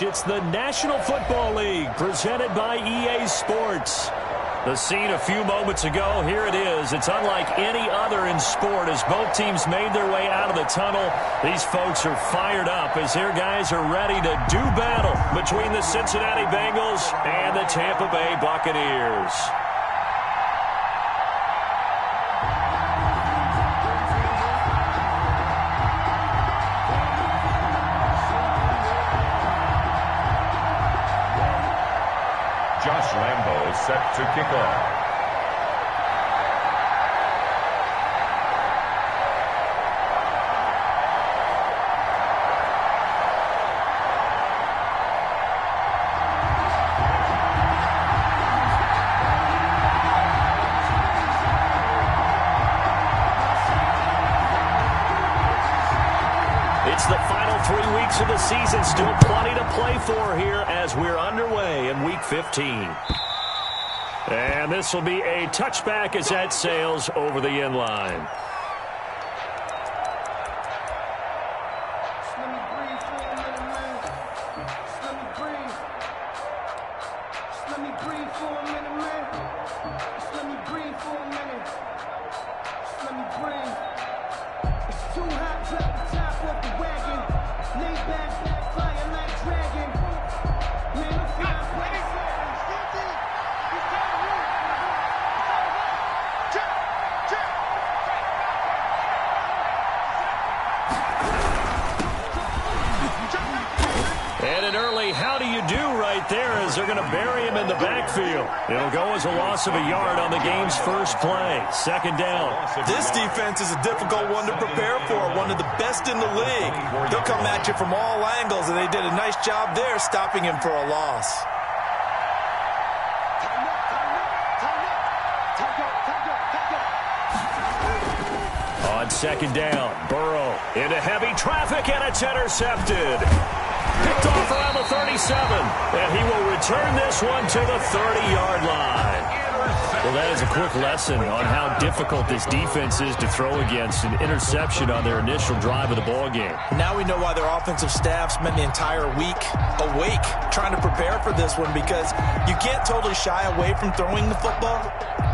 It's the National Football League presented by EA Sports. The scene a few moments ago, here it is. It's unlike any other in sport as both teams made their way out of the tunnel. These folks are fired up as their guys are ready to do battle between the Cincinnati Bengals and the Tampa Bay Buccaneers. Set to kick off. It's the final 3 weeks of the season. Still plenty to play for here as we're underway in Week 15. And this will be a touchback as that sails over the end line. How do you do right there as they're going to bury him in the backfield. It'll go as a loss of a yard on the game's first play. Second down. This defense is a difficult one to prepare for, one of the best in the league. They'll come at you from all angles, and they did a nice job there stopping him for a loss. On second down, Burrow into heavy traffic, and it's intercepted. Picked off around the 37, and he will return this one to the 30-yard line. Well, that is a quick lesson on how difficult this defense is to throw against an interception on their initial drive of the ballgame. Now we know why their offensive staff spent the entire week awake trying to prepare for this one, because you can't totally shy away from throwing the football,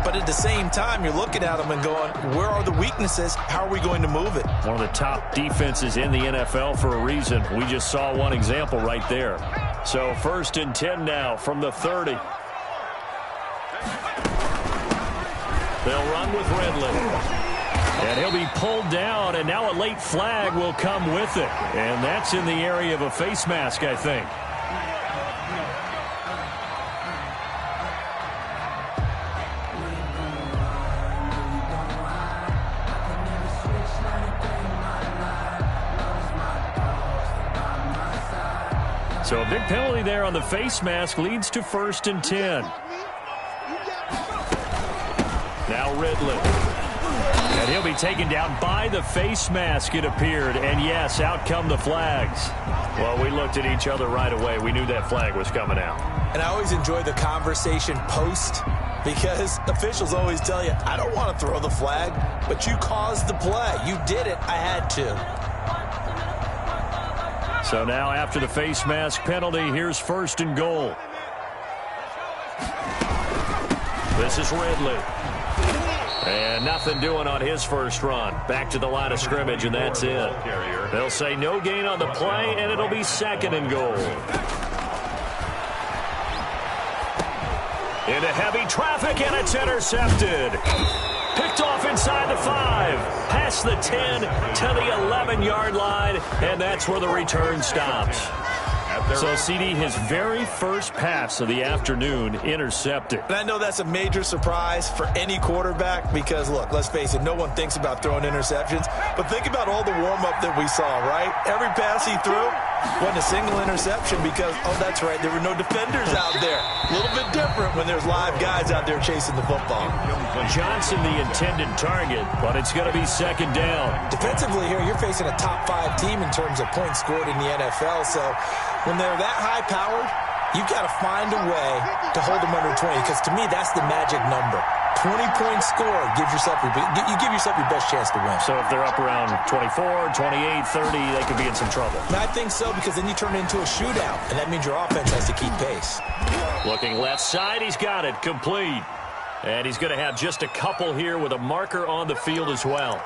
but at the same time, you're looking at them and going, where are the weaknesses? How are we going to move it? One of the top defenses in the NFL for a reason. We just saw one example right there. So 1st and 10 now from the 30. They'll run with Ridley. And he'll be pulled down, and now a late flag will come with it. And that's in the area of a face mask, I think. So a big penalty there on the face mask leads to 1st and 10. Now Ridley. And he'll be taken down by the face mask, it appeared. And yes, out come the flags. Well, we looked at each other right away. We knew that flag was coming out. And I always enjoy the conversation post, because officials always tell you, I don't want to throw the flag, but you caused the play. You did it. I had to. So now after the face mask penalty, here's 1st and goal. This is Ridley. And nothing doing on his first run. Back to the line of scrimmage, and that's it. They'll say no gain on the play, and it'll be 2nd and goal. Into heavy traffic, and it's intercepted. Picked off inside the 5, past the 10 to the 11-yard line, and that's where the return stops. So, CD, his very first pass of the afternoon intercepted. And I know that's a major surprise for any quarterback because, look, let's face it, no one thinks about throwing interceptions. But think about all the warm-up that we saw, right? Every pass he threw wasn't a single interception because, oh, that's right, there were no defenders out there. A little bit different when there's live guys out there chasing the football. Johnson the intended target, but it's going to be 2nd down. Defensively here, you're facing a top-5 team in terms of points scored in the NFL, so when they're that high-powered, you've got to find a way to hold them under 20, because to me, that's the magic number. 20-point score gives yourself you give yourself your best chance to win. So if they're up around 24, 28, 30, they could be in some trouble. And I think so, because then you turn it into a shootout, and that means your offense has to keep pace. Looking left side, he's got it complete. And he's going to have just a couple here with a marker on the field as well.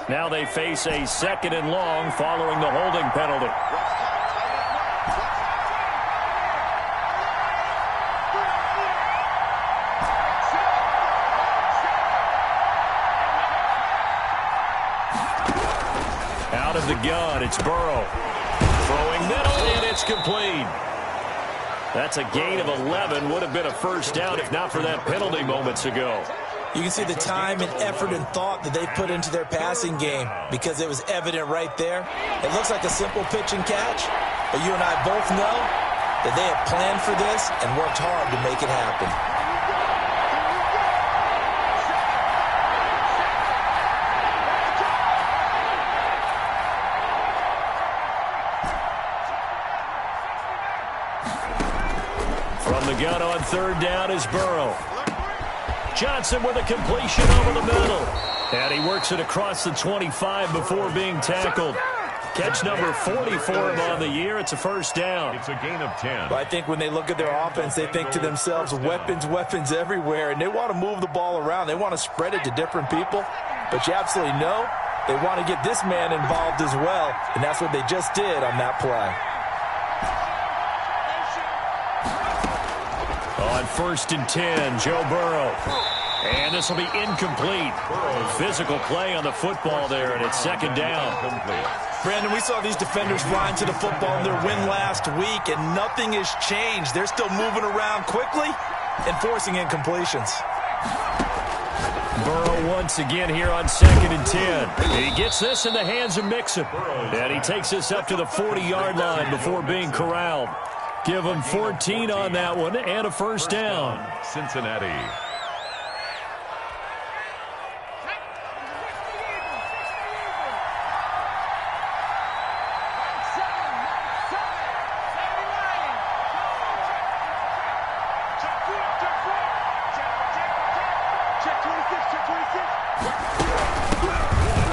Now they face a 2nd and long following the holding penalty. Out of the gun, it's Burrow. Throwing middle, and it's complete. That's a gain of 11. Would have been a first down if not for that penalty moments ago. You can see the time and effort and thought that they put into their passing game, because it was evident right there. It looks like a simple pitch and catch, but you and I both know that they have planned for this and worked hard to make it happen. From the gun on 3rd down is Burrow. Johnson with a completion over the middle. And he works it across the 25 before being tackled. Catch number 40 for him on the year. It's a first down. It's a gain of 10. But I think when they look at their offense, they think to themselves, weapons everywhere, and they want to move the ball around. They want to spread it to different people. But you absolutely know they want to get this man involved as well, and that's what they just did on that play. On 1st and 10, Joe Burrow. And this will be incomplete. Physical play on the football there, and it's 2nd down. Brandon, we saw these defenders flying to the football in their win last week, and nothing has changed. They're still moving around quickly and forcing incompletions. Burrow once again here on 2nd and 10. He gets this in the hands of Mixon. And he takes this up to the 40-yard line before being corralled. Give him 14 on that one and a first down. Cincinnati.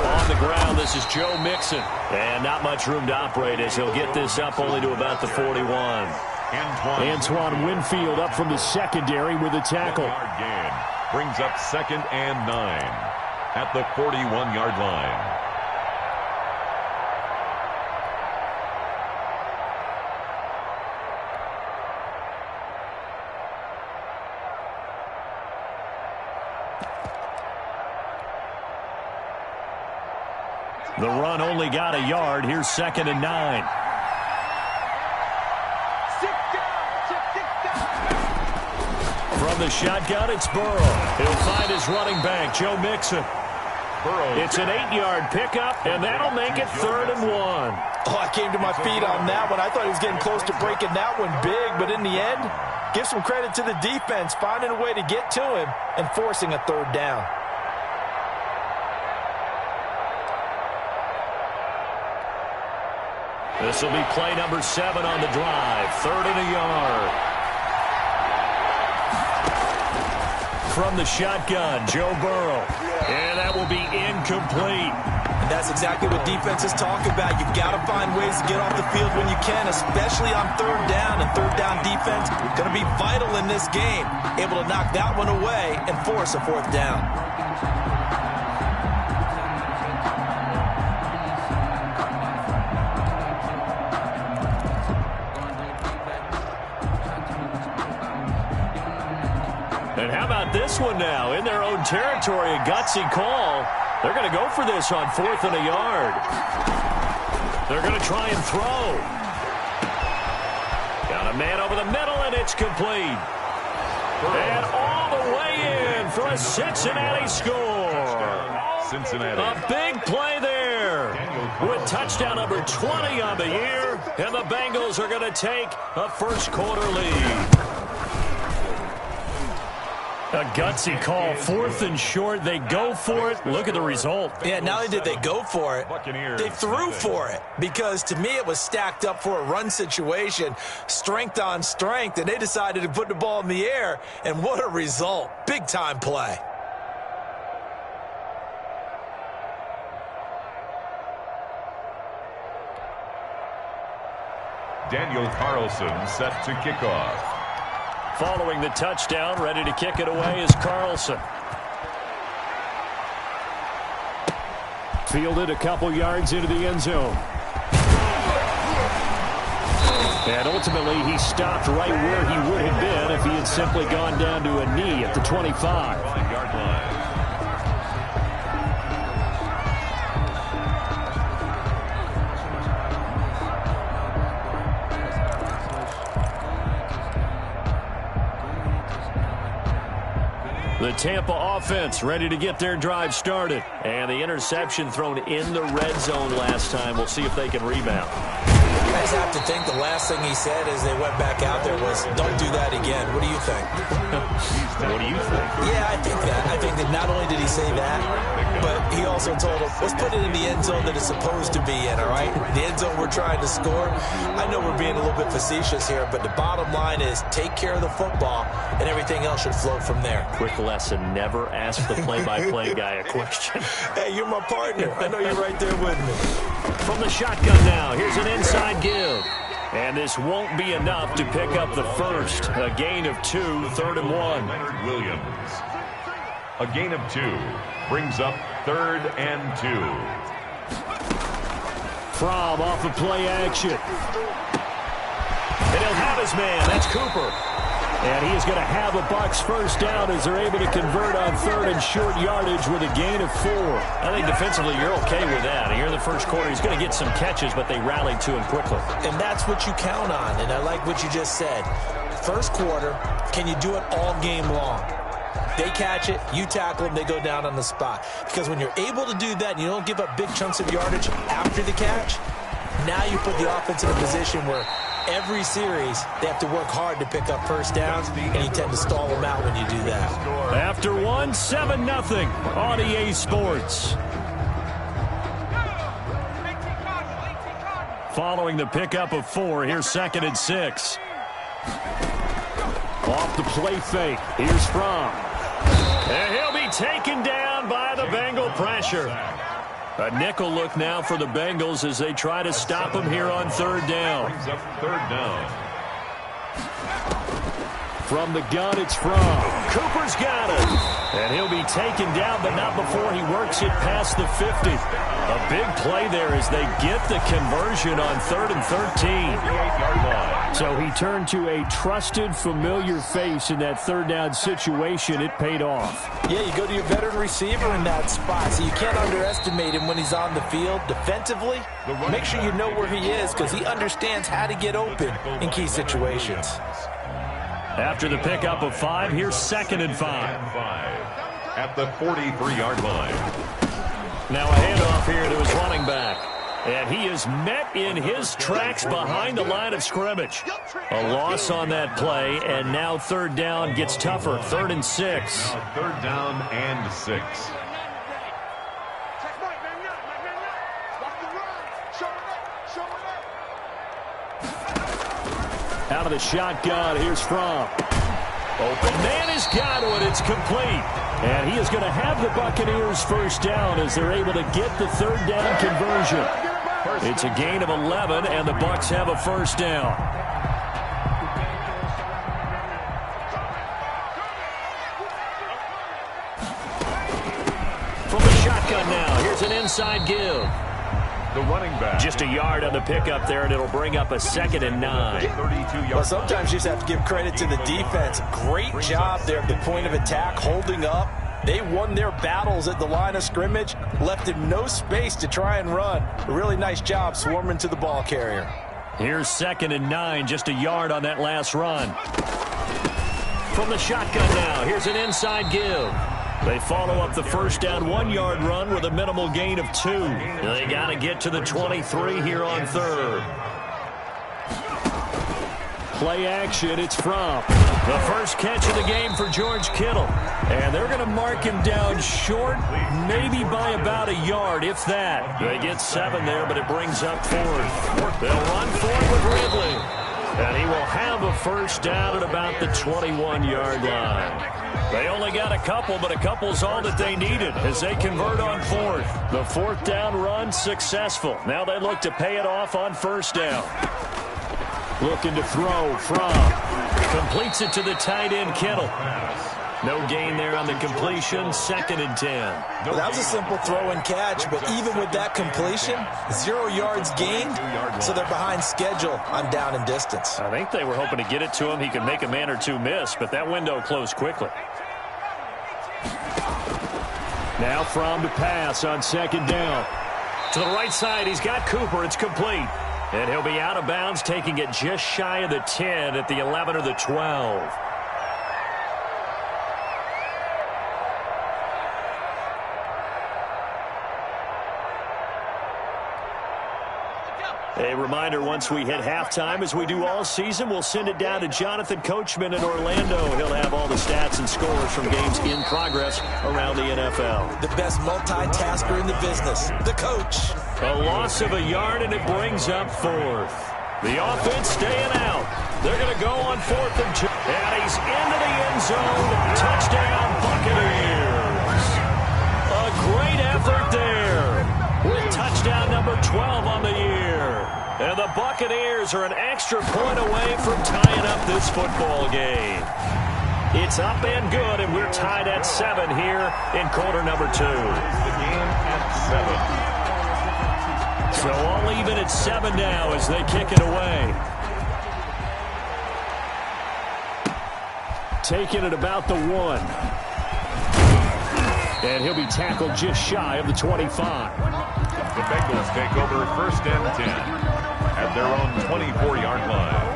On the ground, this is Joe Mixon. And not much room to operate as he'll get this up only to about the 41. Antoine Winfield up from the secondary with a tackle. Brings up 2nd and 9 at the 41-yard line. The run only got a yard. Here's 2nd and 9. From the shotgun, it's Burrow. He'll find his running back, Joe Mixon. It's an 8-yard pickup, and that'll make it 3rd and 1. Oh, I came to my feet on that one. I thought he was getting close to breaking that one big, but in the end, give some credit to the defense, finding a way to get to him and forcing a 3rd down. This will be play number 7 on the drive. 3rd and a yard. From the shotgun, Joe Burrow. And that will be incomplete. And that's exactly what defenses talk about. You've got to find ways to get off the field when you can, especially on 3rd down. And 3rd down defense going to be vital in this game. Able to knock that one away and force a 4th down. And how about this one now? In their own territory, a gutsy call. They're going to go for this on 4th and a yard. They're going to try and throw. Got a man over the middle, and it's complete. And all the way in for a Cincinnati score. Cincinnati. A big play there with touchdown number 20 on the year. And the Bengals are going to take a first quarter lead. A gutsy call, 4th and short. They go for it. Look at the result. Yeah, not only did they go for it, they threw for it. Because to me, it was stacked up for a run situation, strength on strength, and they decided to put the ball in the air. And what a result. Big-time play. Daniel Carlson set to kick off. Following the touchdown, ready to kick it away is Carlson. Fielded a couple yards into the end zone. And ultimately, he stopped right where he would have been if he had simply gone down to a knee at the 25-yard line. The Tampa offense ready to get their drive started. And the interception thrown in the red zone last time. We'll see if they can rebound. You guys have to think the last thing he said as they went back out there was, don't do that again. What do you think? What do you think? Yeah, I think that. I think that not only did he say that, but he also told them, let's put it in the end zone that it's supposed to be in, all right? The end zone we're trying to score. I know we're being a little bit facetious here, but the bottom line is take care of the football, and everything else should flow from there. Quick lesson, never ask the play-by-play guy a question. Hey, you're my partner. I know you're right there with me. From the shotgun now, here's an inside give. And this won't be enough to pick up the first. A gain of 2, 3rd and 1. Leonard Williams. A gain of 2 brings up 3rd and 2. Fromm off of play action. And he'll have his man. That's Cooper. And he is going to have a Bucs first down as they're able to convert on 3rd and short yardage with a gain of 4. I think defensively you're okay with that. Here in the first quarter, he's going to get some catches, but they rallied to him quickly. And that's what you count on, and I like what you just said. First quarter, can you do it all game long? They catch it, you tackle them, they go down on the spot. Because when you're able to do that and you don't give up big chunks of yardage after the catch, now you put the offense in a position where every series, they have to work hard to pick up first downs, and you tend to stall them out when you do that. After 1, 7-0 on EA Sports. Following the pickup of 4, here's 2nd and 6. Off the play fake, here's Fromm. And he'll be taken down by the Bengal pressure. A nickel look now for the Bengals as they try to stop him here on 3rd down. Brings up 3rd down. From the gun, it's Fromm. Cooper's got it. And he'll be taken down, but not before he works it past the 50. A big play there as they get the conversion on 3rd and 13. So he turned to a trusted, familiar face in that 3rd down situation. It paid off. Yeah, you go to your veteran receiver in that spot, so you can't underestimate him when he's on the field. Defensively, make sure you know where he is because he understands how to get open in key situations. After the pickup of 5, here's 2nd and 5. At the 43-yard line. Now a handoff here to his running back. And he is met in his tracks behind the line of scrimmage. A loss on that play, and now 3rd down gets tougher. 3rd and 6. 3rd down and 6. Out of the shotgun, here's Fromm. Open man has got it. It's complete. And he is going to have the Buccaneers first down as they're able to get the 3rd down conversion. It's a gain of 11, and the Bucs have a first down. From the shotgun now, here's an inside give. The running back. Just a yard on the pickup there, and it'll bring up a 2nd and 9. Well, sometimes you just have to give credit to the defense. Great job there at the point of attack, holding up. They won their battles at the line of scrimmage, left him no space to try and run. A really nice job swarming to the ball carrier. Here's 2nd and 9, just a yard on that last run. From the shotgun now, here's an inside give. They follow up the first down 1-yard run with a minimal gain of 2. They got to get to the 23 here on 3rd. Play action, it's Fromm. The first catch of the game for George Kittle. And they're going to mark him down short, maybe by about a yard, if that. They get 7 there, but it brings up 4th. They'll run for it with Ridley. And he will have a first down at about the 21-yard line. They only got a couple, but a couple's all that they needed as they convert on 4th. The 4th down run successful. Now they look to pay it off on 1st down. Looking to throw from. Completes it to the tight end, Kittle. No gain there on the completion. 2nd and 10. Well, that was a simple throw and catch, but even with that completion, 0 yards gained, so they're behind schedule on down and distance. I think they were hoping to get it to him. He could make a man or two miss, but that window closed quickly. Now Fromm to pass on 2nd down. To the right side, he's got Cooper. It's complete. And he'll be out of bounds, taking it just shy of the 10 at the 11 or the 12. A reminder, once we hit halftime, as we do all season, we'll send it down to Jonathan Coachman in Orlando. He'll have all the stats and scores from games in progress around the NFL. The best multitasker in the business, the coach. A loss of a yard, and it brings up 4th. The offense staying out. They're going to go on 4th and 2. And he's into the end zone. Touchdown, Buccaneers. A great effort there with touchdown number 12 on the year. And the Buccaneers are an extra point away from tying up this football game. It's up and good, and we're tied at 7 here in quarter number 2. The game at 7. So all even at 7 now as they kick it away. Taking it about the 1. And he'll be tackled just shy of the 25. The Bengals take over 1st and 10 at their own 24-yard line.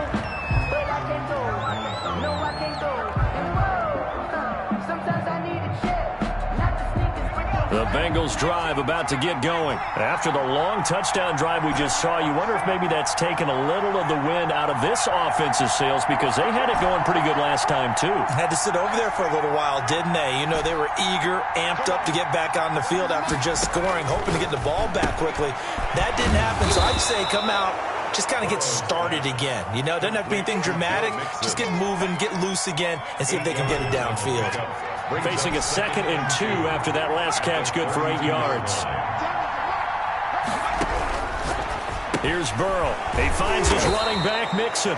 The Bengals drive about to get going. After the long touchdown drive we just saw, you wonder if maybe that's taken a little of the wind out of this offensive sails, because they had it going pretty good last time too. Had to sit over there for a little while, didn't they? You know, they were eager, amped up to get back on the field after just scoring, hoping to get the ball back quickly. That didn't happen, so I'd say come out, just kind of get started again. You know, doesn't have to be anything dramatic. Just get moving, get loose again, and see if they can get it downfield. Facing a 2nd and 2 after that last catch, good for 8 yards. Here's Burrow. He finds his running back, Mixon.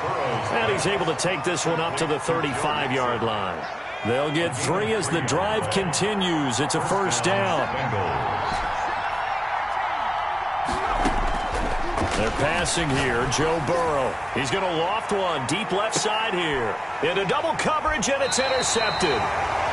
And he's able to take this one up to the 35-yard line. They'll get 3 as the drive continues. It's a 1st down. They're passing here. Joe Burrow. He's going to loft one deep left side here. Into double coverage, and it's intercepted.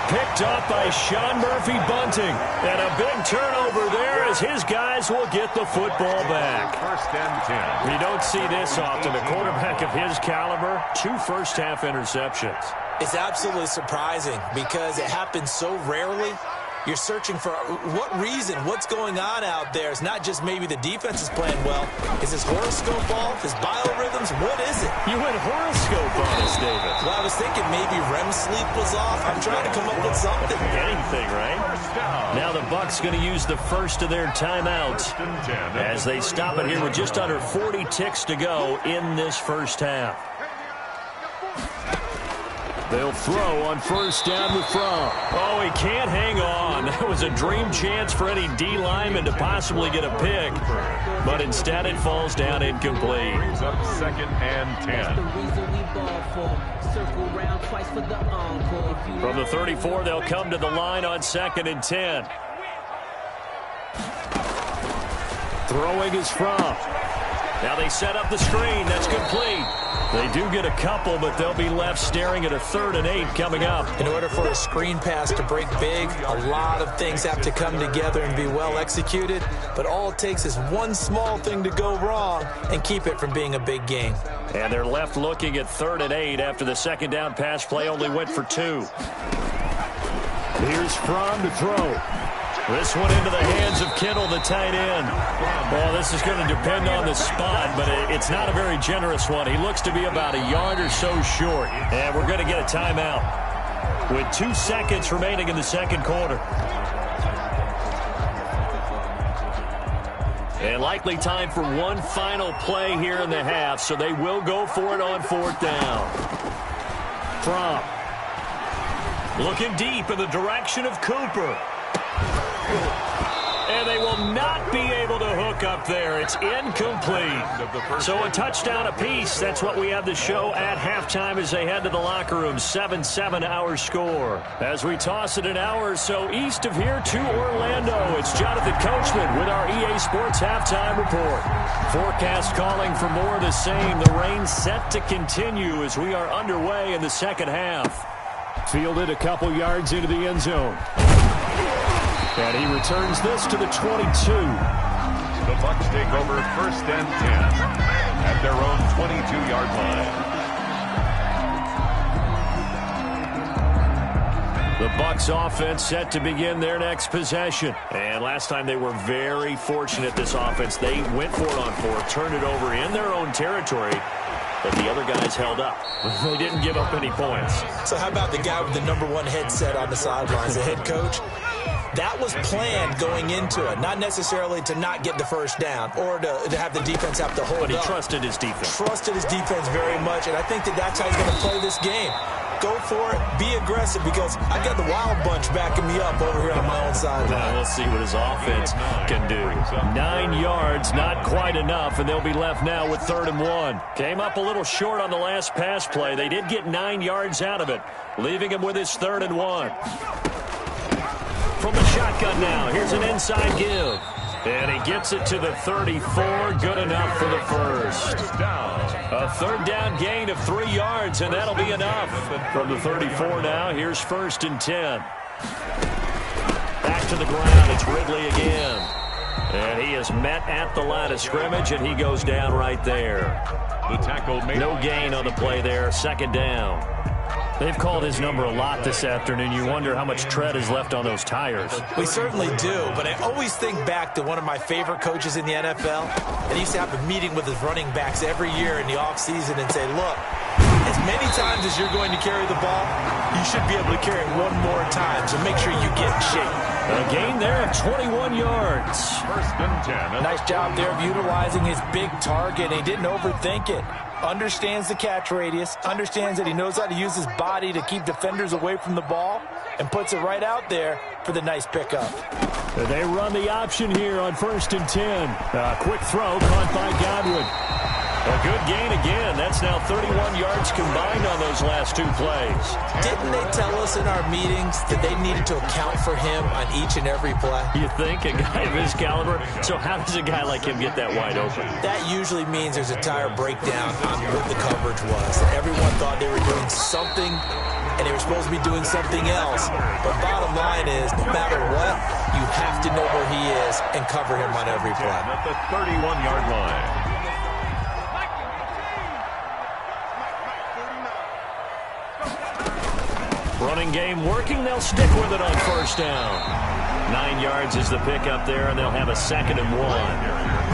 Picked up by Sean Murphy-Bunting. And a big turnover there as his guys will get the football back. 1st and 10. You don't see this often. A quarterback of his caliber, 2 first-half interceptions. It's absolutely surprising because it happens so rarely. You're searching for what reason, what's going on out there. It's not just maybe the defense is playing well. Is his horoscope off? His biorhythms? What is it? You went horoscope on us, David. Well, I was thinking maybe REM sleep was off. I'm trying to come up with something. Anything, right? Now the Bucs going to use the first of their timeouts as they stop it here with just under 40 ticks to go in this first half. They'll throw on 1st down with Fromm. Oh, he can't hang on. That was a dream chance for any D lineman to possibly get a pick. But instead it falls down incomplete. Brings up 2nd and 10. From the 34, they'll come to the line on 2nd and 10. Throwing is Fromm. Now they set up the screen. That's complete. They do get a couple, but they'll be left staring at a 3rd and 8 coming up. In order for a screen pass to break big, a lot of things have to come together and be well executed. But all it takes is one small thing to go wrong and keep it from being a big game. And they're left looking at 3rd and 8 after the 2nd down pass play only went for 2. Here's Fromm to throw. This one into the hands of Kittle, the tight end. Well, this is going to depend on the spot, but it's not a very generous one. He looks to be about a yard or so short. And we're going to get a timeout with 2 seconds remaining in the second quarter. And likely time for one final play here in the half, so they will go for it on 4th down. From looking deep in the direction of Cooper. And they will not be able to hook up there. It's incomplete. So a touchdown apiece. That's what we have to show at halftime as they head to the locker room. 7-7 our score. As we toss it an hour or so east of here to Orlando, it's Jonathan Coachman with our EA Sports Halftime Report. Forecast calling for more of the same. The rain set to continue as we are underway in the second half. Fielded a couple yards into the end zone. And he returns this to the 22. The Bucs take over 1st and 10 at their own 22-yard line. The Bucs offense set to begin their next possession. And last time they were very fortunate, this offense. They went for it on 4th, turned it over in their own territory, but the other guys held up. They didn't give up any points. So how about the guy with the #1 headset on the sidelines, the head coach? That was planned going into it, not necessarily to not get the first down or to have the defense have to hold up. But he trusted his defense. Trusted his defense very much, and I think that's how he's going to play this game. Go for it, be aggressive, because I got the wild bunch backing me up over here on my own sideline. Now we'll see what his offense can do. 9 yards, not quite enough, and they'll be left now with 3rd and 1. Came up a little short on the last pass play. They did get 9 yards out of it, leaving him with his 3rd and 1. From the shotgun now, here's an inside give. And he gets it to the 34, good enough for the first. A 3rd down gain of 3 yards, and that'll be enough. From the 34 now, here's 1st and 10. Back to the ground, it's Ridley again. And he is met at the line of scrimmage, and he goes down right there. The tackle made. No gain on the play there, 2nd down. They've called his number a lot this afternoon. You wonder how much tread is left on those tires. We certainly do, but I always think back to one of my favorite coaches in the NFL. And he used to have a meeting with his running backs every year in the offseason and say, look, as many times as you're going to carry the ball, you should be able to carry it one more time, so make sure you get in shape. A gain there of 21 yards. 1st and 10. Nice job there of utilizing his big target. He didn't overthink it. Understands the catch radius, understands that he knows how to use his body to keep defenders away from the ball, and puts it right out there for the nice pickup. They run the option here on 1st and 10. A quick throw caught by Godwin. A good gain again. That's now 31 yards combined on those last 2 plays. Didn't they tell us in our meetings that they needed to account for him on each and every play? You think? A guy of his caliber? So how does a guy like him get that wide open? That usually means there's a tire breakdown on what the coverage was. Everyone thought they were doing something, and they were supposed to be doing something else. But bottom line is, no matter what, you have to know where he is and cover him on every play. At the 31-yard line. Running game working. They'll stick with it on 1st down. 9 yards is the pickup there, and they'll have a 2nd and 1.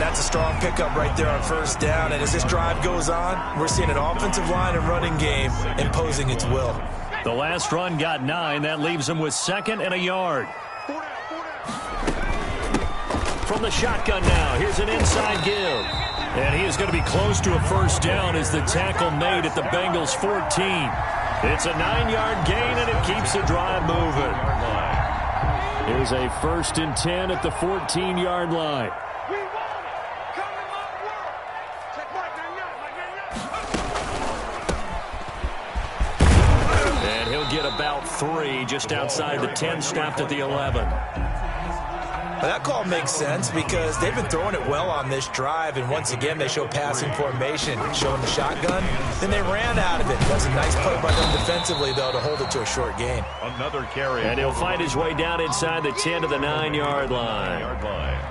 That's a strong pickup right there on 1st down. And as this drive goes on, we're seeing an offensive line and running game imposing its will. The last run got 9. That leaves them with 2nd and a yard. From the shotgun now, here's an inside give. And he is going to be close to a 1st down as the tackle made at the Bengals 14. It's a 9-yard gain, and it keeps the drive moving. Here's a 1st and 10 at the 14-yard line. And he'll get about 3 just outside the 10, stopped at the 11. Well, that call makes sense because they've been throwing it well on this drive, and once again they show passing formation, showing the shotgun. Then they ran out of it. That's a nice play by them defensively, though, to hold it to a short gain. Another carry. And he'll find his way down inside the 10 to the 9-yard line.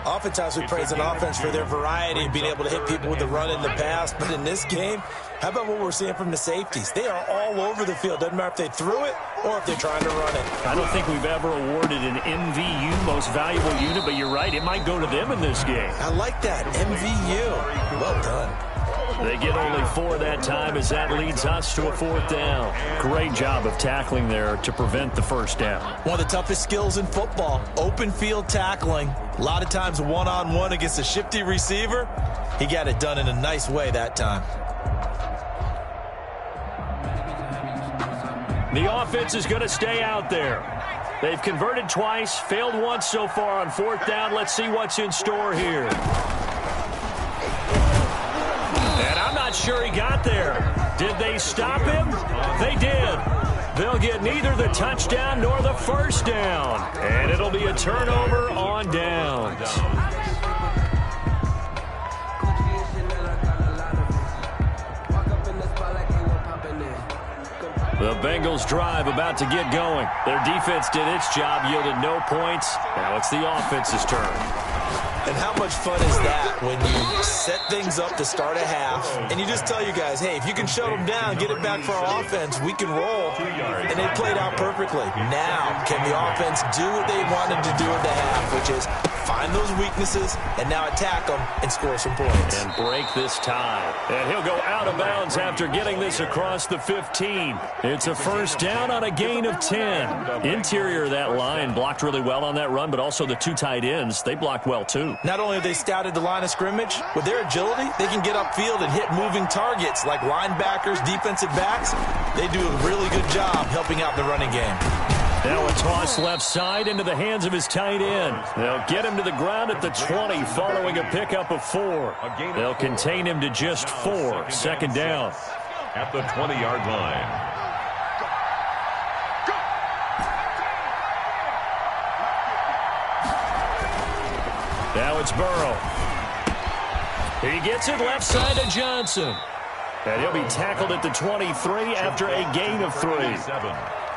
Oftentimes we praise an offense for their variety and being able to hit people with the run and the pass, but in this game, How about what we're seeing from the safeties? They are all over the field. Doesn't matter if they threw it or if they're trying to run it. I don't think we've ever awarded an MVU, most valuable unit, but you're right. It might go to them in this game. I like that. MVU. Well done. They get only 4 that time as that leads us to a 4th down. Great job of tackling there to prevent the first down. One of the toughest skills in football, open field tackling. A lot of times one-on-one against a shifty receiver. He got it done in a nice way that time. The offense is going to stay out there. They've converted twice, failed once so far on 4th down. Let's see what's in store here. And I'm not sure he got there. Did they stop him? They did. They'll get neither the touchdown nor the first down. And it'll be a turnover on downs. The Bengals drive about to get going. Their defense did its job, yielded no points. Now it's the offense's turn. And how much fun is that when you set things up to start a half and you just tell you guys, hey, if you can shut them down, get it back for our offense, we can roll. And they played out perfectly. Now, can the offense do what they wanted to do at the half, which is find those weaknesses and now attack them and score some points. And break this tie. And he'll go out of bounds after getting this across the 15. It's a first down on a gain of 10. Interior of that line blocked really well on that run, but also the 2 tight ends, they blocked well too. Not only have they scouted the line of scrimmage, with their agility, they can get upfield and hit moving targets like linebackers, defensive backs. They do a really good job helping out the running game. Now a toss left side into the hands of his tight end. They'll get him to the ground at the 20 following a pickup of 4. They'll contain him to just 4. Second down. At the 20-yard line. Now it's Burrow. He gets it left side to Johnson. And he'll be tackled at the 23 after a gain of 3.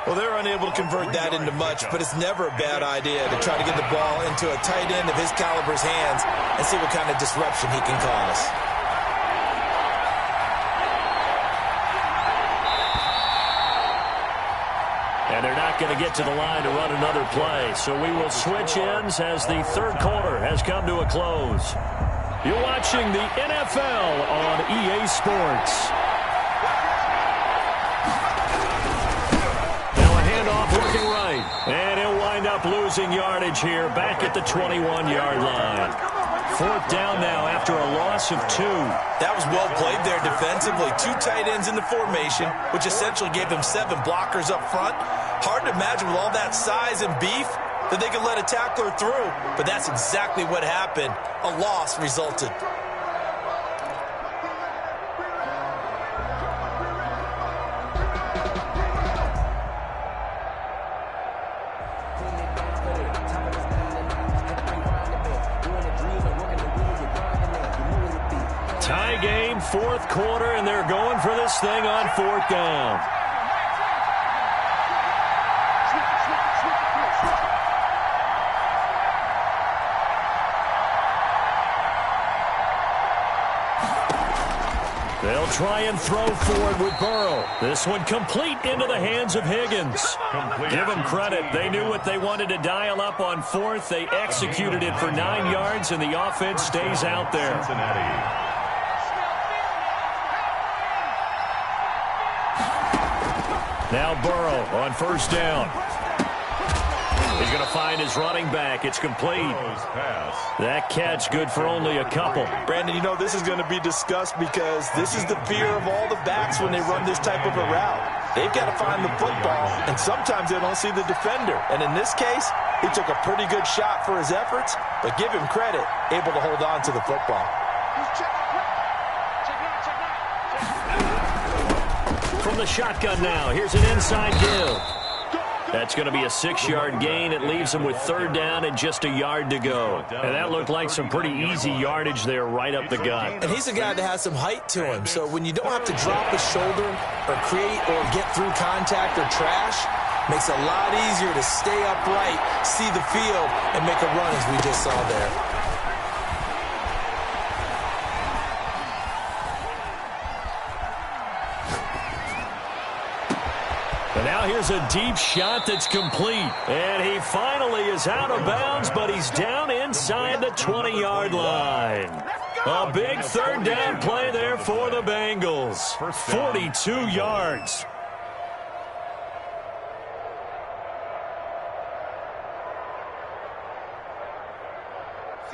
Well, they're unable to convert that into much, but it's never a bad idea to try to get the ball into a tight end of his caliber's hands and see what kind of disruption he can cause. And they're not going to get to the line to run another play, so we will switch ends as the third quarter has come to a close. You're watching the NFL on EA Sports. Working right, and he'll wind up losing yardage here back at the 21-yard line. 4th down now after a loss of 2. That was well played there defensively. 2 tight ends in the formation, which essentially gave them 7 blockers up front. Hard to imagine with all that size and beef that they could let a tackler through, but that's exactly what happened. A loss resulted. Tie game, 4th quarter, and they're going for this thing on 4th down. They'll try and throw forward with Burrow. This one complete into the hands of Higgins. Give them credit. They knew what they wanted to dial up on 4th. They executed it for 9 yards, and the offense stays out there. Now Burrow on 1st down. He's going to find his running back. It's complete. That catch good for only a couple. Brandon, you know this is going to be discussed because this is the fear of all the backs when they run this type of a route. They've got to find the football, and sometimes they don't see the defender. And in this case, he took a pretty good shot for his efforts, but give him credit, able to hold on to the football. From the shotgun now, here's an inside give. That's going to be a 6-yard gain. It leaves him with 3rd down and just a yard to go. And that looked like some pretty easy yardage there right up the gut. And he's a guy that has some height to him. So when you don't have to drop a shoulder or create or get through contact or trash, makes it a lot easier to stay upright, see the field, and make a run as we just saw there. And now here's a deep shot that's complete. And he finally is out of bounds, but he's down inside the 20-yard line. A big third down play there for the Bengals. 42 yards.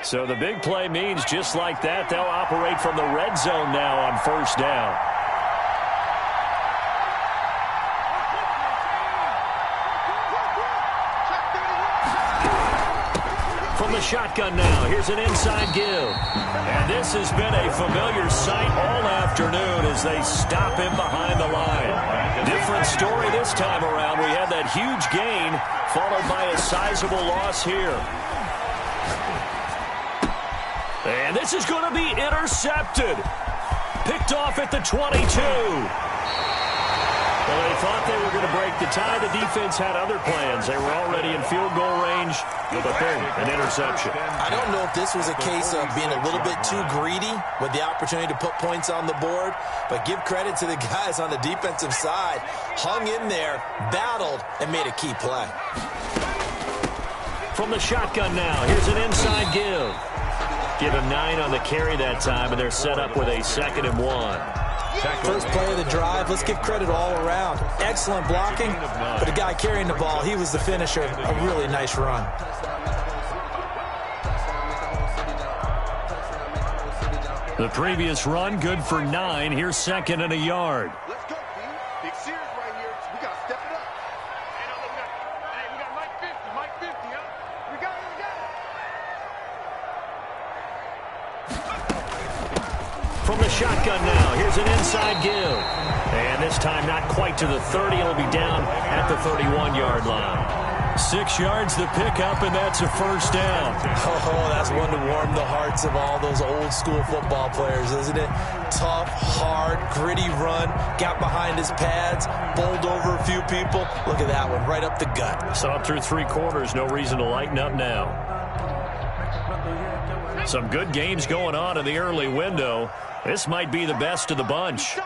So the big play means just like that, they'll operate from the red zone now on first down. From the shotgun now, here's an inside give. And this has been a familiar sight all afternoon as they stop him behind the line. Different story this time around. We had that huge gain followed by a sizable loss here. And this is going to be intercepted. Picked off at the 22. Well, they thought they were going to break the tie. The defense had other plans. They were already in field goal range. But boom, an interception. I don't know if this was a case of being a little bit too greedy with the opportunity to put points on the board. But give credit to the guys on the defensive side. Hung in there, battled, and made a key play. From the shotgun now, here's an inside give. Give him 9 on the carry that time, and they're set up with a 2nd and 1. First play of the drive, let's give credit all around. Excellent blocking, but the guy carrying the ball, he was the finisher. A really nice run. The previous run, good for 9. Here's 2nd and a yard. Let's go, team. Big series right here. We got to step it up. Hey, we got Mike 50, Mike 50, huh? We got it. From the shotgun now, here's an inside give. And this time not quite to the 30. It'll be down at the 31-yard line. 6 yards the pickup, and that's a first down. Oh, that's one to warm the hearts of all those old-school football players, isn't it? Tough, hard, gritty run. Got behind his pads, bowled over a few people. Look at that one, right up the gut. Saw it through 3 quarters. No reason to lighten up now. Some good games going on in the early window. This might be the best of the bunch.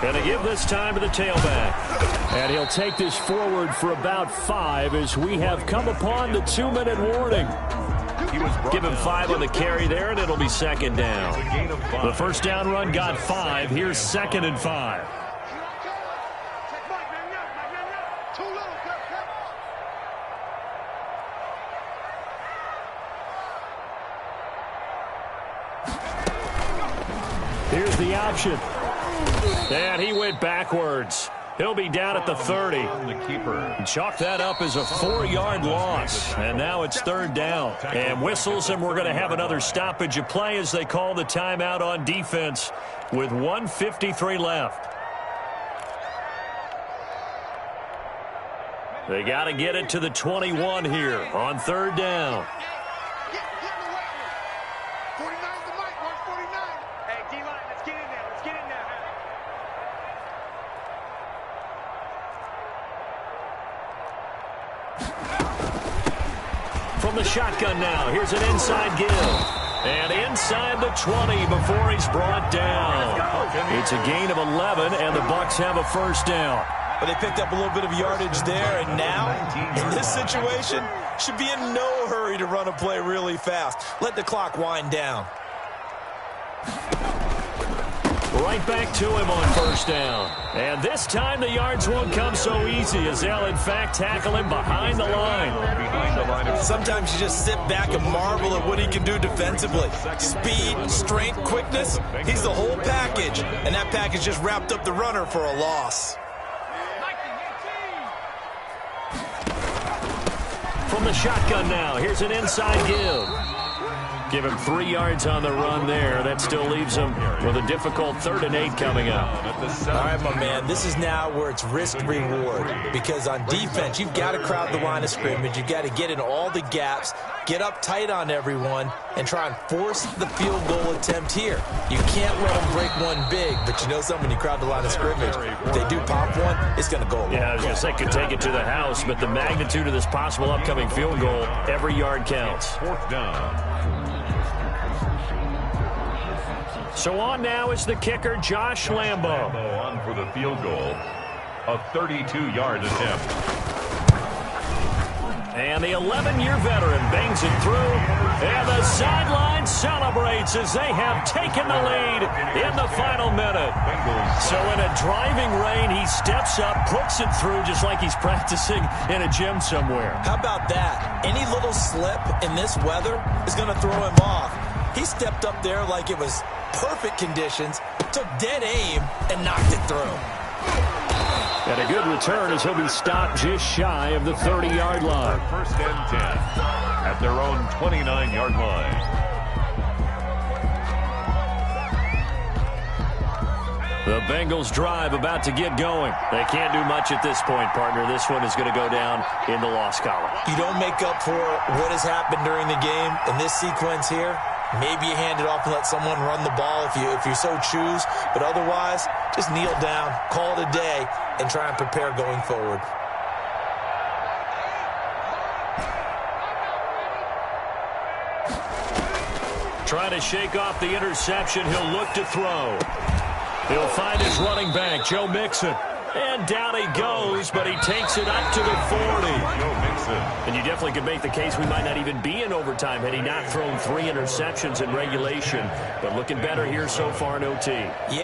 Going to give this time to the tailback. And he'll take this forward for about 5 as we have come upon the 2-minute warning. Give him 5 on the carry there, and it'll be 2nd down. The first down run got 5. Here's 2nd and 5. Here's the option. And he went backwards. He'll be down at the 30. Chalk that up as a 4-yard loss. And now it's 3rd down. And whistles, and we're going to have another stoppage of play as they call the timeout on defense with 1:53 left. They got to get it to the 21 here on 3rd down. From the shotgun now, here's an inside give. And inside the 20 before he's brought down. It's a gain of 11, and the Bucs have a first down. But they picked up a little bit of yardage there, and now, in this situation, should be in no hurry to run a play really fast. Let the clock wind down. Right back to him on first down. And this time the yards won't come so easy as they'll, in fact, tackle him behind the line. Sometimes you just sit back and marvel at what he can do defensively. Speed, strength, quickness, he's the whole package. And that package just wrapped up the runner for a loss. From the shotgun now, here's an inside give. Give him 3 yards on the run there. That still leaves him with a difficult 3rd and 8 coming up. All right, my man, this is now where it's risk-reward. Because on defense, you've got to crowd the line of scrimmage. You've got to get in all the gaps, get up tight on everyone, and try and force the field goal attempt here. You can't let them break one big, but you know something, when you crowd the line of scrimmage, if they do pop one, it's going to go. Yeah, I was going to say could take it to the house, but the magnitude of this possible upcoming field goal, every yard counts. 4th down. So on now is the kicker, Josh Lambo. Lambo on for the field goal. A 32-yard attempt. And the 11-year veteran bangs it through. And the sideline celebrates as they have taken the lead in the final minute. So in a driving rain, he steps up, puts it through just like he's practicing in a gym somewhere. How about that? Any little slip in this weather is going to throw him off. He stepped up there like it was perfect conditions, took dead aim, and knocked it through. And a good return as he'll be stopped just shy of the 30-yard line. First and 10 at their own 29-yard line. The Bengals drive about to get going. They can't do much at this point, partner. This one is going to go down in the loss column. You don't make up for what has happened during the game in this sequence here. Maybe you hand it off and let someone run the ball if you so choose. But otherwise, just kneel down, call it a day, and try and prepare going forward. Trying to shake off the interception. He'll look to throw. He'll find his running back, Joe Mixon. And down he goes, but he takes it up to the 40. Joe Mixon. And you definitely could make the case we might not even be in overtime had he not thrown 3 interceptions in regulation. But looking better here so far in OT. Yeah.